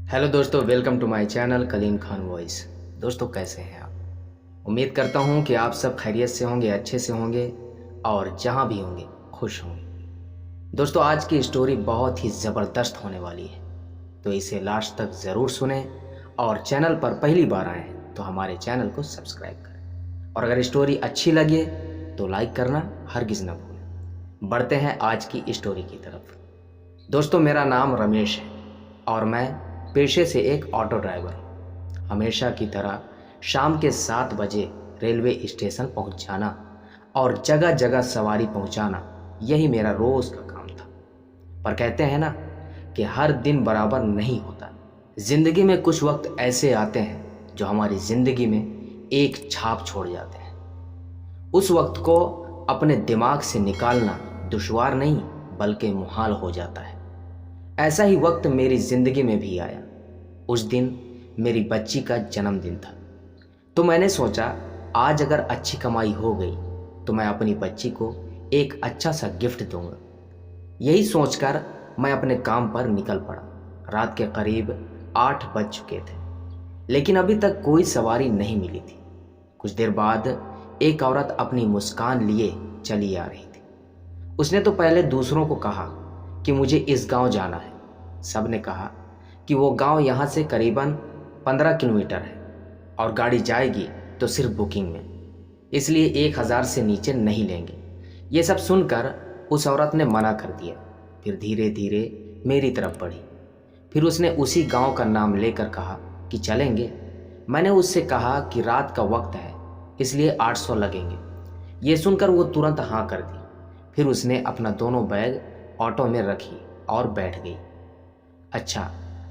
Hello दोस्तों, welcome to my channel Kaleem Khan voice. दोस्तों, कैसे हैं आप? उम्मीद करता हूं कि आप सब खैरियत से होंगे, अच्छे से होंगे और जहां भी होंगे खुश होंगे। दोस्तों, आज की स्टोरी बहुत ही ज़बरदस्त होने वाली है, तो इसे लास्ट तक ज़रूर सुने और चैनल पर पहली बार आए हैं तो हमारे चैनल को सब्सक्राइब करें और अगर स्टोरी अच्छी लगे तो लाइक करना हरगिज़ न भूलें। बढ़ते हैं आज की स्टोरी की तरफ। दोस्तों, मेरा नाम रमेश है और मैं पेशे से एक ऑटो ड्राइवर हूँ। हमेशा की तरह शाम के 7 बजे रेलवे स्टेशन पहुँच जाना और जगह जगह सवारी पहुँचाना, यही मेरा रोज़ का काम था। पर कहते हैं ना कि हर दिन बराबर नहीं होता। ज़िंदगी में कुछ वक्त ऐसे आते हैं जो हमारी ज़िंदगी में एक छाप छोड़ जाते हैं। उस वक्त को अपने दिमाग से निकालना दुश्वार नहीं बल्कि मुहाल हो जाता है। ऐसा ही वक्त मेरी ज़िंदगी में भी आया। उस दिन मेरी बच्ची का जन्मदिन था, तो मैंने सोचा आज अगर अच्छी कमाई हो गई तो मैं अपनी बच्ची को एक अच्छा सा गिफ्ट दूंगा। यही सोचकर मैं अपने काम पर निकल पड़ा। रात के करीब 8 बज चुके थे, लेकिन अभी तक कोई सवारी नहीं मिली थी। कुछ देर बाद एक औरत अपनी मुस्कान लिए चली आ रही थी। उसने तो पहले दूसरों को कहा कि मुझे इस गांव जाना है। सब ने कहा कि वो गांव यहाँ से करीबन 15 किलोमीटर है और गाड़ी जाएगी तो सिर्फ बुकिंग में, इसलिए 1000 से नीचे नहीं लेंगे। ये सब सुनकर उस औरत ने मना कर दिया। फिर धीरे धीरे मेरी तरफ बढ़ी। फिर उसने उसी गांव का नाम लेकर कहा कि चलेंगे। मैंने उससे कहा कि रात का वक्त है इसलिए 800 लगेंगे। ये सुनकर वो तुरंत हाँ कर दी। फिर उसने अपना दोनों बैग ऑटो में रखी और बैठ गई। अच्छा,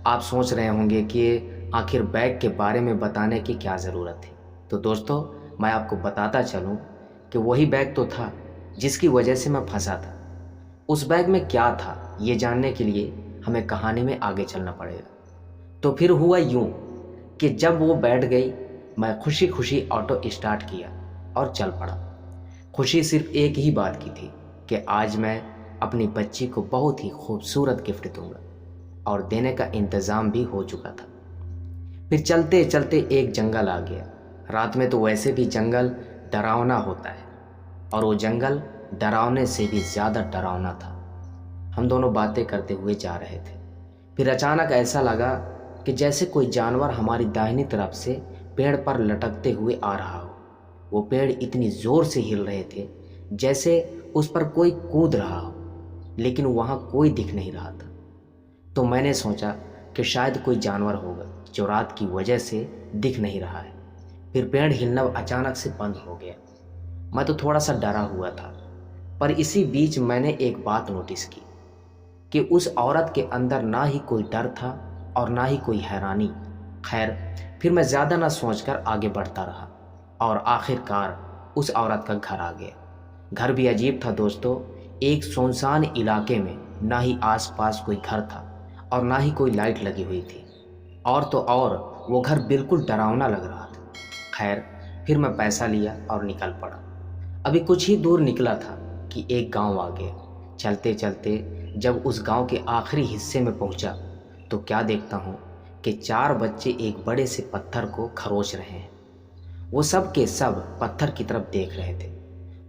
आप सोच रहे होंगे कि आखिर बैग के बारे में बताने की क्या ज़रूरत थी। तो दोस्तों, मैं आपको बताता चलूं कि वही बैग तो था जिसकी वजह से मैं फंसा था। उस बैग में क्या था ये जानने के लिए हमें कहानी में आगे चलना पड़ेगा। तो फिर हुआ यूं कि जब वो बैठ गई, मैं खुशी खुशी ऑटो स्टार्ट किया और चल पड़ा। खुशी सिर्फ एक ही बात की थी कि आज मैं अपनी बच्ची को बहुत ही खूबसूरत गिफ्ट दूंगा, और देने का इंतज़ाम भी हो चुका था। फिर चलते चलते एक जंगल आ गया। रात में तो वैसे भी जंगल डरावना होता है, और वो जंगल डरावने से भी ज़्यादा डरावना था। हम दोनों बातें करते हुए जा रहे थे। फिर अचानक ऐसा लगा कि जैसे कोई जानवर हमारी दाहिनी तरफ से पेड़ पर लटकते हुए आ रहा हो। वो पेड़ इतनी ज़ोर से हिल रहे थे जैसे उस पर कोई कूद रहा हो, लेकिन वहाँ कोई दिख नहीं रहा था। तो मैंने सोचा कि शायद कोई जानवर होगा जो रात की वजह से दिख नहीं रहा है। फिर पेड़ हिलना अचानक से बंद हो गया। मैं तो थोड़ा सा डरा हुआ था, पर इसी बीच मैंने एक बात नोटिस की कि उस औरत के अंदर ना ही कोई डर था और ना ही कोई हैरानी। खैर, फिर मैं ज़्यादा ना सोचकर आगे बढ़ता रहा और आखिरकार उस औरत का घर आ गया। घर भी अजीब था दोस्तों। एक सुनसान इलाके में ना ही आसपास कोई घर था और ना ही कोई लाइट लगी हुई थी, और तो और वो घर बिल्कुल डरावना लग रहा था। खैर, फिर मैं पैसा लिया और निकल पड़ा। अभी कुछ ही दूर निकला था कि एक गांव आ गया। चलते चलते जब उस गांव के आखिरी हिस्से में पहुंचा तो क्या देखता हूँ कि 4 बच्चे एक बड़े से पत्थर को खरोच रहे हैं। वो सब के सब पत्थर की तरफ देख रहे थे।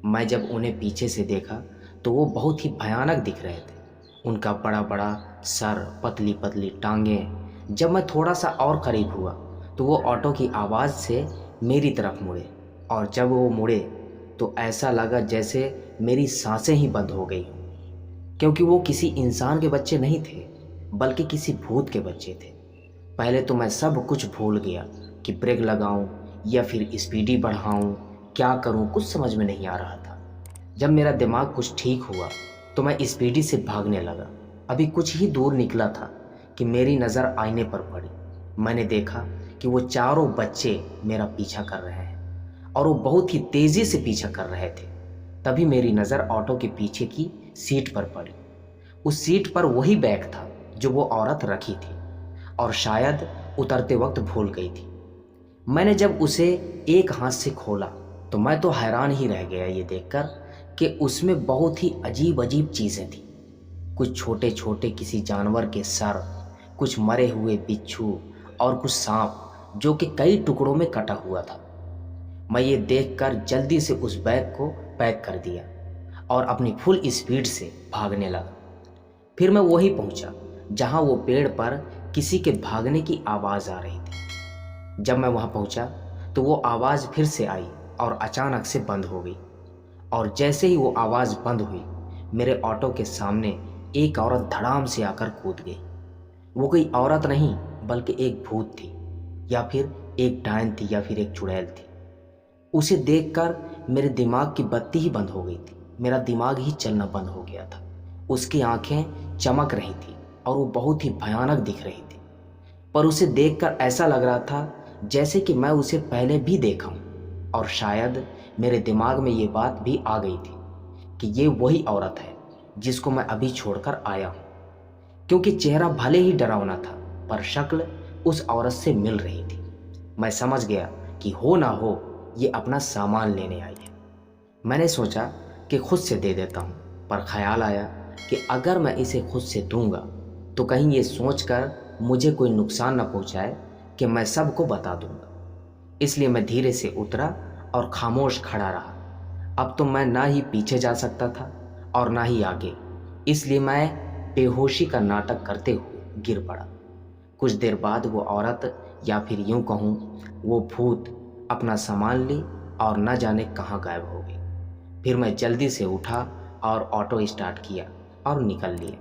मैं जब उन्हें पीछे से देखा तो वो बहुत ही भयानक दिख रहे थे। उनका बड़ा बड़ा सर, पतली पतली टांगें। जब मैं थोड़ा सा और करीब हुआ तो वो ऑटो की आवाज़ से मेरी तरफ मुड़े, और जब वो मुड़े तो ऐसा लगा जैसे मेरी सांसें ही बंद हो गई हों, क्योंकि वो किसी इंसान के बच्चे नहीं थे बल्कि किसी भूत के बच्चे थे। पहले तो मैं सब कुछ भूल गया कि ब्रेक लगाऊं या फिर स्पीडी बढ़ाऊं, क्या करूं कुछ समझ में नहीं आ रहा था। जब मेरा दिमाग कुछ ठीक हुआ तो मैं स्पीडी से भागने लगा। अभी कुछ ही दूर निकला था कि मेरी नज़र आईने पर पड़ी। मैंने देखा कि वो चारों बच्चे मेरा पीछा कर रहे हैं, और वो बहुत ही तेज़ी से पीछा कर रहे थे। तभी मेरी नज़र ऑटो के पीछे की सीट पर पड़ी। उस सीट पर वही बैग था जो वो औरत रखी थी, और शायद उतरते वक्त भूल गई थी। मैंने जब उसे एक हाथ से खोला तो मैं तो हैरान ही रह गया ये देखकर कि उसमें बहुत ही अजीब अजीब चीज़ें थी। कुछ छोटे छोटे किसी जानवर के सर, कुछ मरे हुए बिच्छू और कुछ सांप जो कि कई टुकड़ों में कटा हुआ था। मैं ये देखकर जल्दी से उस बैग को पैक कर दिया और अपनी फुल स्पीड से भागने लगा। फिर मैं वहीं पहुंचा जहां वो पेड़ पर किसी के भागने की आवाज़ आ रही थी। जब मैं वहां पहुंचा तो वो आवाज़ फिर से आई और अचानक से बंद हो गई। और जैसे ही वो आवाज़ बंद हुई, मेरे ऑटो के सामने एक औरत धड़ाम से आकर कूद गई। वो कोई औरत नहीं बल्कि एक भूत थी, या फिर एक डायन थी, या फिर एक चुड़ैल थी। उसे देखकर मेरे दिमाग की बत्ती ही बंद हो गई थी। मेरा दिमाग ही चलना बंद हो गया था। उसकी आंखें चमक रही थी और वो बहुत ही भयानक दिख रही थी। पर उसे देखकर ऐसा लग रहा था जैसे कि मैं उसे पहले भी देखा हूँ। और शायद मेरे दिमाग में ये बात भी आ गई थी कि ये वही औरत है जिसको मैं अभी छोड़कर आया हूँ। क्योंकि चेहरा भले ही डरावना था पर शक्ल उस औरत से मिल रही थी। मैं समझ गया कि हो ना हो ये अपना सामान लेने आई है। मैंने सोचा कि खुद से दे देता हूँ, पर ख्याल आया कि अगर मैं इसे खुद से दूंगा तो कहीं ये सोचकर मुझे कोई नुकसान न पहुँचाए कि मैं सबको बता दूंगा। इसलिए मैं धीरे से उतरा और खामोश खड़ा रहा। अब तो मैं ना ही पीछे जा सकता था और ना ही आगे, इसलिए मैं बेहोशी का नाटक करते हुए गिर पड़ा। कुछ देर बाद वो औरत, या फिर यूं कहूँ वो भूत, अपना सामान ली और न जाने कहाँ गायब हो गई। फिर मैं जल्दी से उठा और ऑटो स्टार्ट किया और निकल लिए।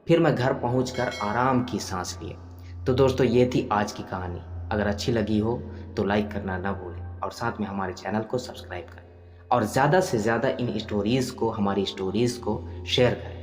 फिर मैं घर पहुंचकर आराम की सांस लिया। तो दोस्तों, ये थी आज की कहानी। अगर अच्छी लगी हो तो लाइक करना ना भूलें और साथ में हमारे चैनल को सब्सक्राइब करें और ज़्यादा से ज़्यादा इन स्टोरीज़ को, हमारी स्टोरीज़ को शेयर करें।